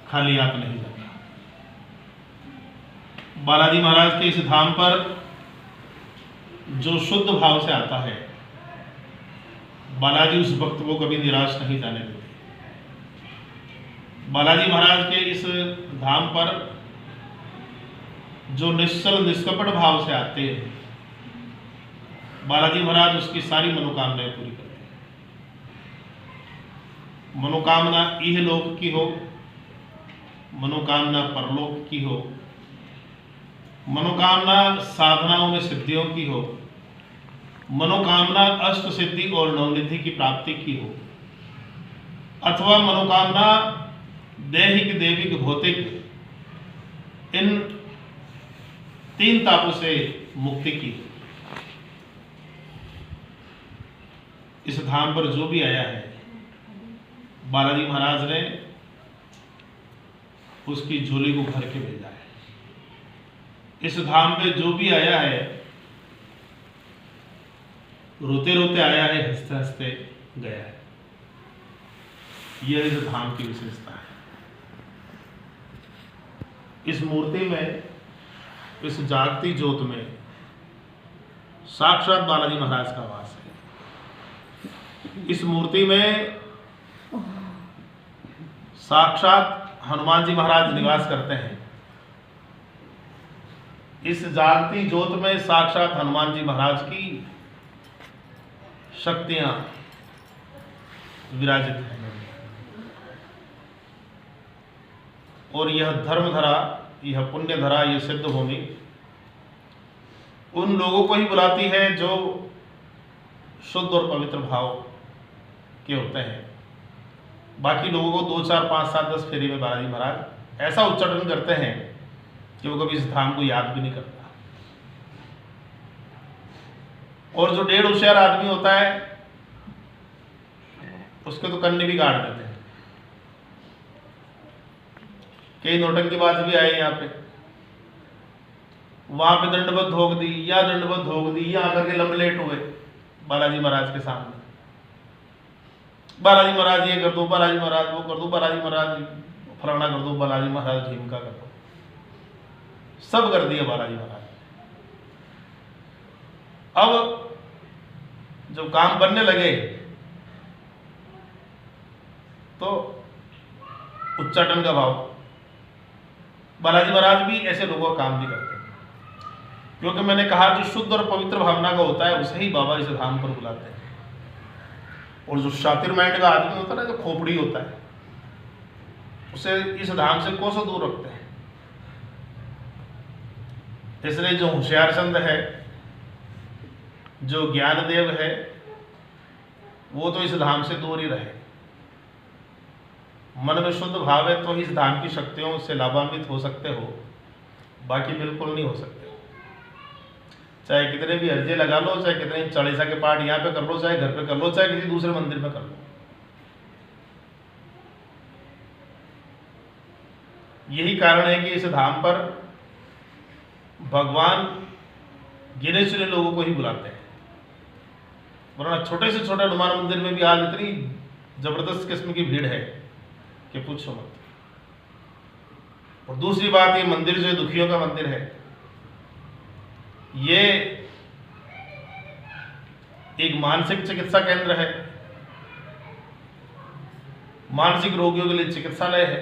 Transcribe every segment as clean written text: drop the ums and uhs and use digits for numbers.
खाली हाथ नहीं जाता। बालाजी महाराज के इस धाम पर जो शुद्ध भाव से आता है, बालाजी उस भक्त को कभी निराश नहीं जाने देते। बालाजी महाराज के इस धाम पर जो निश्चल निष्कपट भाव से आते हैं, बालाजी महाराज उसकी सारी मनोकामनाएं पूरी करते हैं। मनोकामना इहलोक की हो, मनोकामना परलोक की हो, मनोकामना साधनाओं में सिद्धियों की हो, मनोकामना अष्ट सिद्धि और नवनिधि की प्राप्ति की हो, अथवा मनोकामना दैहिक देविक भौतिक इन तीन तापों से मुक्ति की। इस धाम पर जो भी आया है, बालाजी महाराज ने उसकी झोली को भर के भेजा है। इस धाम पे जो भी आया है, रोते रोते आया है, हंसते हंसते गया है। यह इस धाम की विशेषता है। इस मूर्ति में, इस जागती ज्योत में साक्षात बालाजी महाराज का वास है। इस मूर्ति में साक्षात हनुमान जी महाराज निवास करते हैं। इस जागती ज्योत में साक्षात हनुमान जी महाराज की शक्तियां विराजित हैं। और यह धर्मधरा, यह पुण्यधरा, यह सिद्ध भूमि उन लोगों को ही बुलाती है जो शुद्ध और पवित्र भाव के होते हैं। बाकी लोगों को 2, 4, 5, 7, 10 फेरी में बालाजी महाराज ऐसा उच्चाटन करते हैं कि वो कभी इस धाम को याद भी नहीं करता। और जो डेढ़ होशियार आदमी होता है, उसके तो कन्ने भी गाड़ देते हैं। कई नौटंकीबाज भी आए यहाँ पे, वहां पे दंडवत ठोक दी, या दंडवत ठोक दी, यहाँ करके लंबलेट हुए बालाजी महाराज के सामने। बालाजी महाराज ये कर दो, बालाजी महाराज वो कर दो, बालाजी महाराज फलाना कर दो, बालाजी महाराज ढीमका कर दो, सब कर दिया बालाजी महाराज। अब जब काम बनने लगे तो उच्चाटन का भाव, बालाजी महाराज भी ऐसे लोगों का काम नहीं करते, क्योंकि मैंने कहा जो शुद्ध और पवित्र भावना का होता है उसे ही बाबा इस धाम पर बुलाते हैं। और जो शातिर माइंड का आदमी होता है ना, जो खोपड़ी होता है, उसे इस धाम से कोसों दूर रखते हैं। इसलिए जो होशियार चंद है, जो ज्ञानदेव है, वो तो इस धाम से दूर ही रहे। मन में शुद्ध भाव है तो इस धाम की शक्तियों से लाभान्वित हो सकते हो, बाकी बिल्कुल नहीं हो सकते। चाहे कितने भी अर्जे लगा लो, चाहे कितने चालीसा के पाठ यहाँ पे कर लो, चाहे घर पे कर लो, चाहे किसी दूसरे मंदिर में कर लो, यही कारण है कि इस धाम पर भगवान गिने चुने लोगों को ही बुलाते हैं। वरना छोटे से छोटे हनुमान मंदिर में भी आज इतनी जबरदस्त किस्म की भीड़ है कि पूछो मत। और दूसरी बात, ये मंदिर जो दुखियों का मंदिर है, ये एक मानसिक चिकित्सा केंद्र है, मानसिक रोगियों के लिए चिकित्सालय है,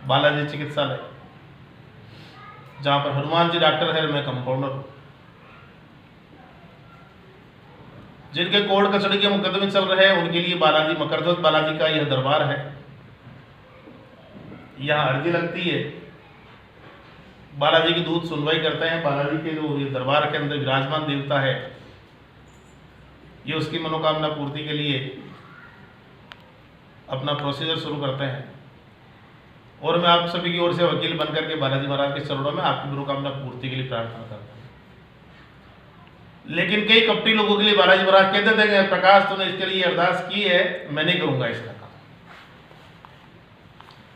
बालाजी चिकित्सालय, जहां पर हनुमान जी डॉक्टर है, मैं कंपाउंडर हूं। जिनके कोर्ट कचहरी के मुकदमे चल रहे हैं उनके लिए बालाजी, मकरध्वज बालाजी का यह दरबार है। यहाँ अर्जी लगती है, बालाजी की दूत सुनवाई करते हैं। बालाजी के जो ये दरबार के अंदर विराजमान देवता है, ये उसकी मनोकामना पूर्ति के लिए अपना प्रोसीजर शुरू करते हैं। और मैं आप सभी की ओर से वकील बनकर के बालाजी महाराज के चरणों में आपकी मनोकामना पूर्ति के लिए प्रार्थना करता हूँ। लेकिन कई कपटी लोगों के लिए बालाजी महाराज कहते थे, प्रकाश तूने इसके लिए अरदास की है, मैं नहीं करूंगा इसका काम,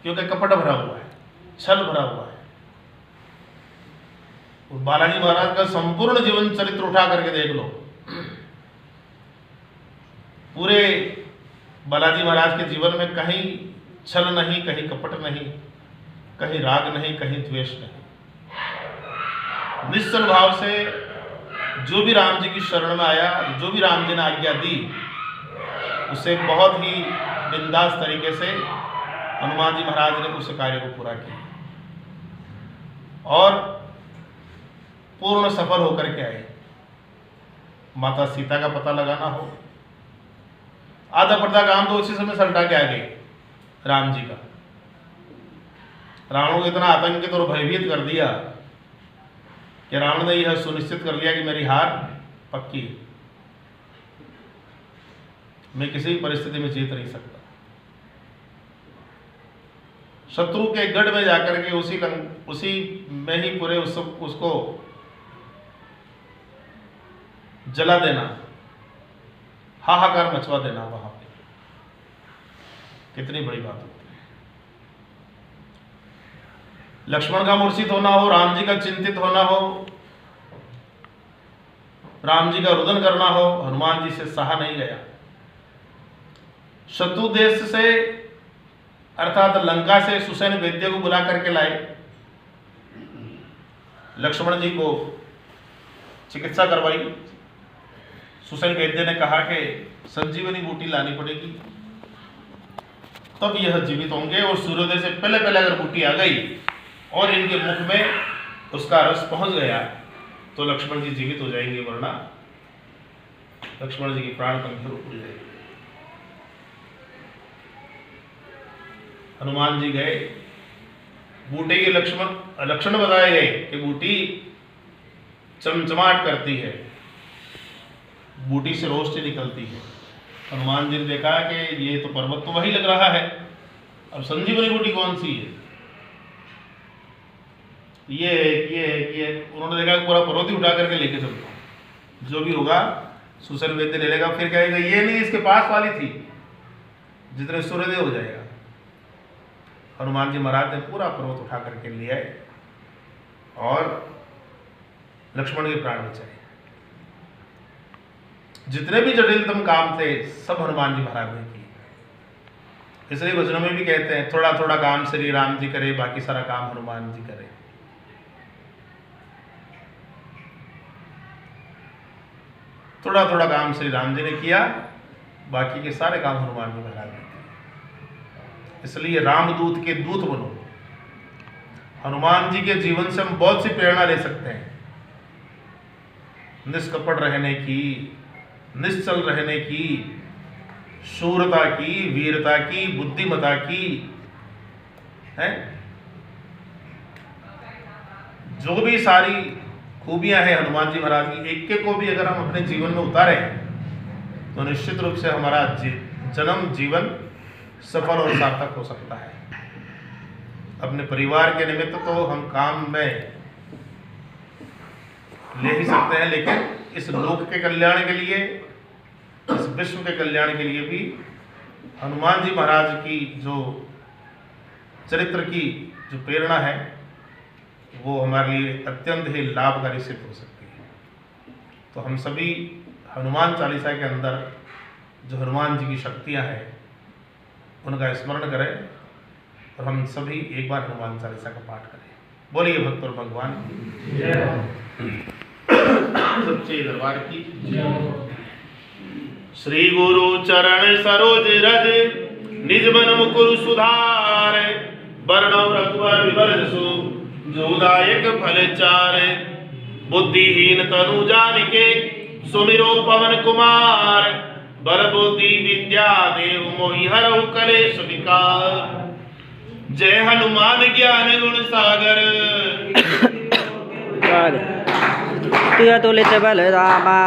क्योंकि कपट भरा हुआ है, छल भरा हुआ है। और बालाजी महाराज का संपूर्ण जीवन चरित्र उठा करके देख लो, पूरे बालाजी महाराज के जीवन में कहीं छल नहीं, कहीं कपट नहीं, कहीं राग नहीं, कहीं द्वेष नहीं। निश्चल भाव से जो भी राम जी की शरण में आया, जो भी राम जी ने आज्ञा दी, उसे बहुत ही बिंदास तरीके से हनुमान जी महाराज ने उस कार्य को पूरा किया और पूर्ण सफल होकर के आए। माता सीता का पता लगाना हो, आधा पर्दा काम तो उसी समय सलटा के आ गए राम जी का। रावण को इतना आतंकित और भयभीत कर दिया कि रावण ने यह सुनिश्चित कर लिया कि मेरी हार पक्की है, मैं किसी भी परिस्थिति में जीत नहीं सकता। शत्रु के गढ़ में जाकर के उसी में ही पूरे उसको जला देना, हाहाकार मचवा देना वहां पे, कितनी बड़ी बात होती है। लक्ष्मण का मूर्छित होना हो, राम जी का चिंतित होना हो, राम जी का रुदन करना हो, हनुमान जी से सहा नहीं गया। शत्रु देश से अर्थात लंका से सुसैन वैद्य को बुला करके लाए, लक्ष्मण जी को चिकित्सा करवाई। सुसैन वैद्य ने कहा कि संजीवनी बूटी लानी पड़ेगी, तब यह जीवित होंगे, और सूर्योदय से पहले पहले अगर बूटी आ गई और इनके मुख में उसका रस पहुंच गया तो लक्ष्मण जी जीवित हो जाएंगे, वरना लक्ष्मण जी की प्राण पंखी रुक जाएगी। हनुमान जी गए, बूटे के लक्षण बताए गए कि बूटी चमचमाट करती है, बूटी से रोशनी निकलती है। हनुमान जी ने देखा कि ये तो पर्वत तो वही लग रहा है, अब संजीवनी बूटी कौन सी है, ये उन्होंने देखा पूरा पर्वत ही उठा करके लेके चलता, जो भी होगा सुसैन वैद्य ले लेगा, फिर कहेगा ये नहीं इसके पास वाली थी, जितने सूर्योदय हो जाएगा। हनुमान जी महाराज ने पूरा पर्वत उठा करके ले आए और लक्ष्मण के प्राण बचाए। जितने भी जटिलतम काम थे सब हनुमान जी महाराज ने किए। इसलिए वचनों में भी कहते हैं थोड़ा थोड़ा काम श्री राम जी करे, बाकी सारा काम हनुमान जी करे। थोड़ा थोड़ा काम श्री राम जी ने किया, बाकी के सारे काम हनुमान जी महाराज ने किए। इसलिए रामदूत के दूत बनो। हनुमान जी के जीवन से हम बहुत सी प्रेरणा ले सकते हैं, निष्कपट रहने की, निश्चल रहने की, शूरता की, वीरता की, बुद्धिमता की, है जो भी सारी खूबियां हैं हनुमान जी महाराज की, एक एक को भी अगर हम अपने जीवन में उतारें तो निश्चित रूप से हमारा जन्म जीवन सफल और सार्थक हो सकता है। अपने परिवार के निमित्त तो हम काम में ले ही सकते हैं, लेकिन इस लोक के कल्याण के लिए, इस विश्व के कल्याण के लिए भी हनुमान जी महाराज की जो चरित्र की जो प्रेरणा है वो हमारे लिए अत्यंत ही लाभकारी सिद्ध हो सकती है। तो हम सभी हनुमान चालीसा के अंदर जो हनुमान जी की शक्तियां हैं उनका स्मरण करें और हम सभी एक बार हनुमान चालीसा का पाठ करें। बोलिए भक्त और भगवान सच्चे दरबार की। श्री गुरु चरण सरोज रज निज मन मुकुर सुधार, वर्णव रघुवर विमल जसु जोदायक फल चार, बुद्धिहीन तनु जानिके सुमिरो पवन कुमार, बर बुद्धि विद्या देव मोहि हरहु कलेश विकार। जय हनुमान ज्ञान गुण सागर तुलित बल रामा।